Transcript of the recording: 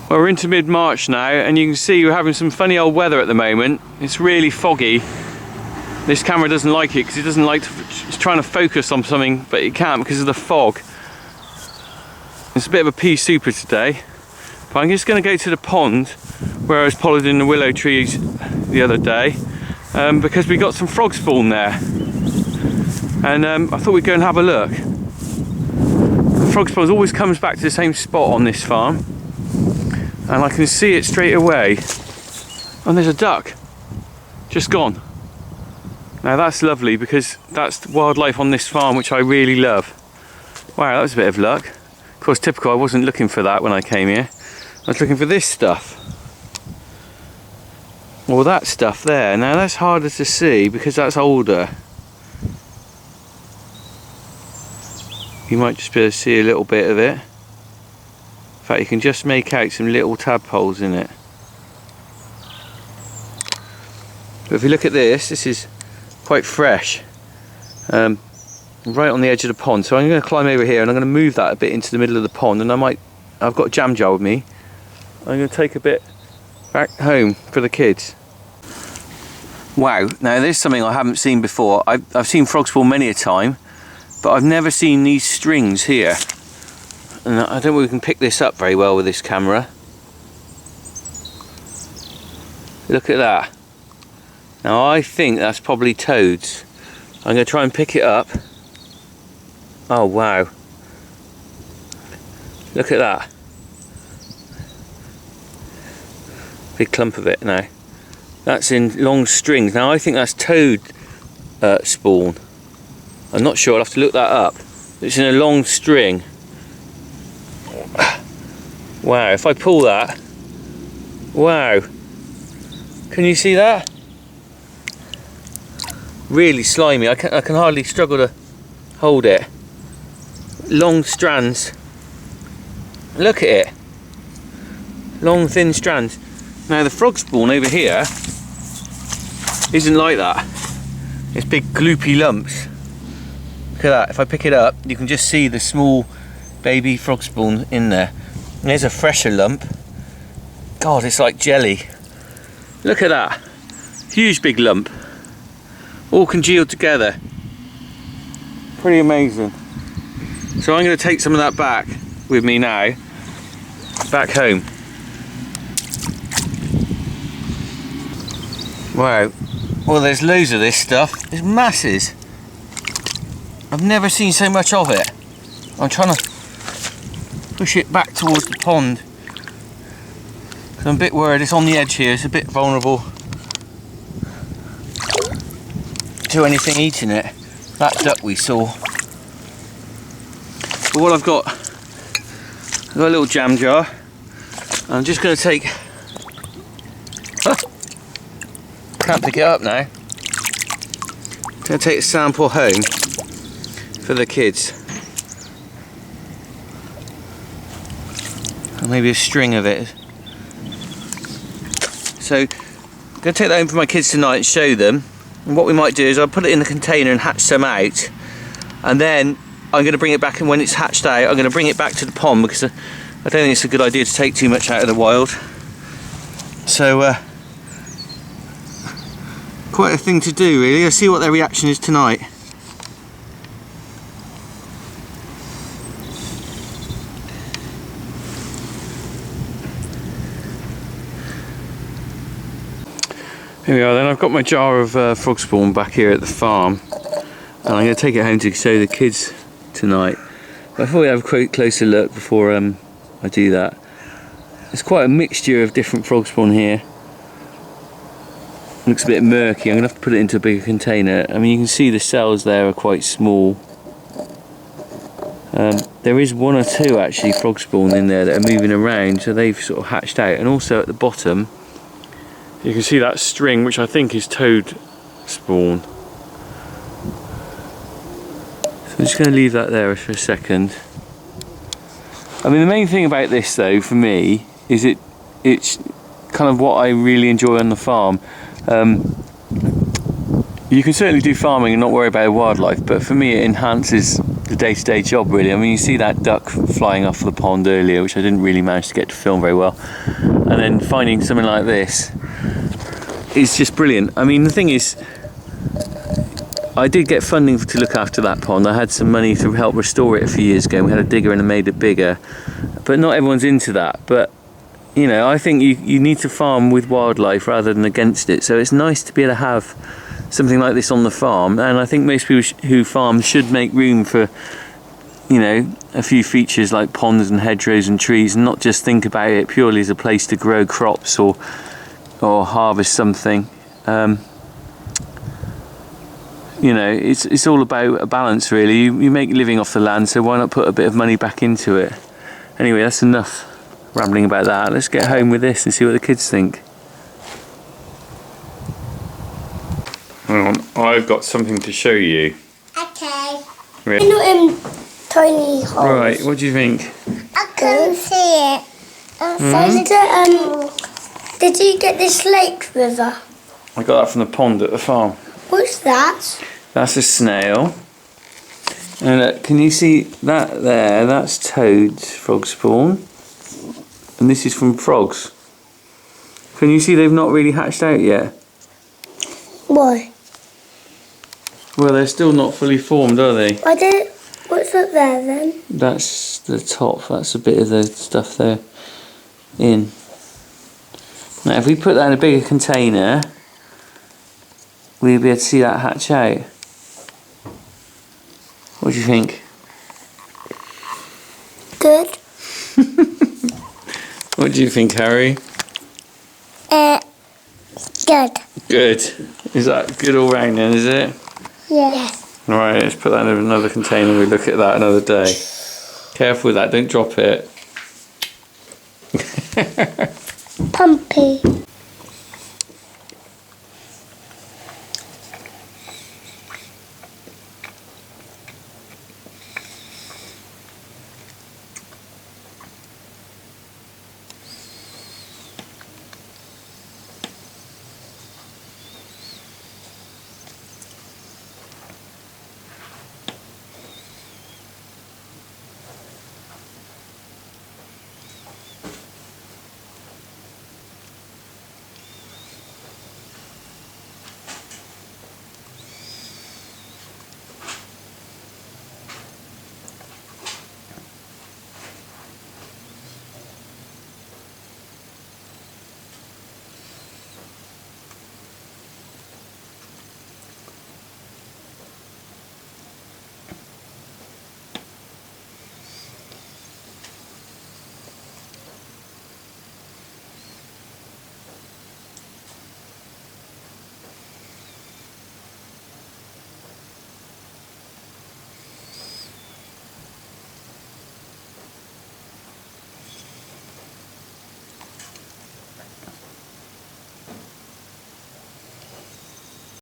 Well, we're into mid-March now, and you can see we're having some funny old weather at the moment. It's really foggy. This camera doesn't like it because it doesn't like to, it's trying to focus on something, but it can't because of the fog. It's a bit of a pea super today. But I'm just going to go to the pond where I was pollinating the willow trees the other day, because we got some frog spawn there. And I thought we'd go and have a look. The frog spawn always comes back to the same spot on this farm. And I can see it straight away. And there's a duck. Just gone. Now that's lovely because that's wildlife on this farm which I really love. Wow, that was a bit of luck. Of course, typical, I wasn't looking for that when I came here. I was looking for this stuff. Well, that stuff there. Now that's harder to see because that's older. You might just be able to see a little bit of it. In fact, you can just make out some little tadpoles in it. But if you look at this, this is quite fresh. Right on the edge of the pond. So I'm going to climb over here and I'm going to move that a bit into the middle of the pond, and I've got a jam jar with me. I'm going to take a bit back home for the kids. Wow, now there's something I haven't seen before. I've seen frog spawn many a time, but I've never seen these strings here. And I don't think we can pick this up very well with this camera. Look at that. Now I think that's probably toads. I'm going to try and pick it up. Oh wow. Look at that. Big clump of it now. That's in long strings. Now I think that's toad spawn. I'm not sure, I'll have to look that up. It's in a long string. Wow, if I pull that, wow, can you see that? Really slimy. I can hardly struggle to hold it. Long strands. Look at it. Long thin strands. Now the frog spawn over here isn't like that. It's big gloopy lumps. Look at that. If I pick it up, you can just see the small baby frog spawn in there. And there's a fresher lump. God, it's like jelly. Look at that. Huge big lump. All congealed together. Pretty amazing. So I'm going to take some of that back with me now. Back home. Wow. Well, there's loads of this stuff. There's masses. I've never seen so much of it. I'm trying to push it back towards the pond. I'm a bit worried it's on the edge here. It's a bit vulnerable to anything eating it. That duck we saw. But what I've got a little jam jar. I'm just going to take. Can't pick it up now. I'm going to take a sample home for the kids. And maybe a string of it. So I'm going to take that home for my kids tonight and show them. And what we might do is I'll put it in the container and hatch some out, and then I'm going to bring it back, and when it's hatched out I'm going to bring it back to the pond because I don't think it's a good idea to take too much out of the wild. So quite a thing to do really. I'll see what their reaction is tonight. Here we are then. I've got my jar of frog spawn back here at the farm, and I'm going to take it home to show the kids tonight. But I thought we'd have a closer look before I do that. There's quite a mixture of different frog spawn here. Looks a bit murky. I'm going to have to put it into a bigger container. I mean, you can see the cells there are quite small. There is one or two actually frog spawn in there that are moving around, so they've sort of hatched out. And also at the bottom you can see that string, which I think is toad spawn. So I'm just going to leave that there for a second. I mean, the main thing about this though for me is it's kind of what I really enjoy on the farm. You can certainly do farming and not worry about wildlife, but for me it enhances the day-to-day job, really. I mean, you see that duck flying off the pond earlier, which I didn't really manage to get to film very well, and then finding something like this is just brilliant. I mean, the thing is, I did get funding to look after that pond. I had some money to help restore it a few years ago. We had a digger and made it bigger, but not everyone's into that. But you know, I think you need to farm with wildlife rather than against it. So it's nice to be able to have something like this on the farm, and I think most people who farm should make room for, you know, a few features like ponds and hedgerows and trees, and not just think about it purely as a place to grow crops or harvest something. You know, it's all about a balance, really. You make a living off the land, so why not put a bit of money back into it? Anyway, that's enough rambling about that. Let's get home with this and see what the kids think. Hang on, I've got something to show you. Okay. Really? Not in tiny holes. Right, what do you think? I can see it. Did you get this lake river? I got that from the pond at the farm. What's that? That's a snail. And can you see that there? That's toads, frog spawn. And this is from frogs. Can you see they've not really hatched out yet? Why? Well, they're still not fully formed, are they? What's up there then? That's the top. That's a bit of the stuff they're in. Now, if we put that in a bigger container, we'll be able to see that hatch out. What do you think? Good. What do you think, Harry? Good. Good. Is that good all round then, is it? Yes. Right, let's put that in another container. We'll look at that another day. Careful with that, don't drop it. Pumpy.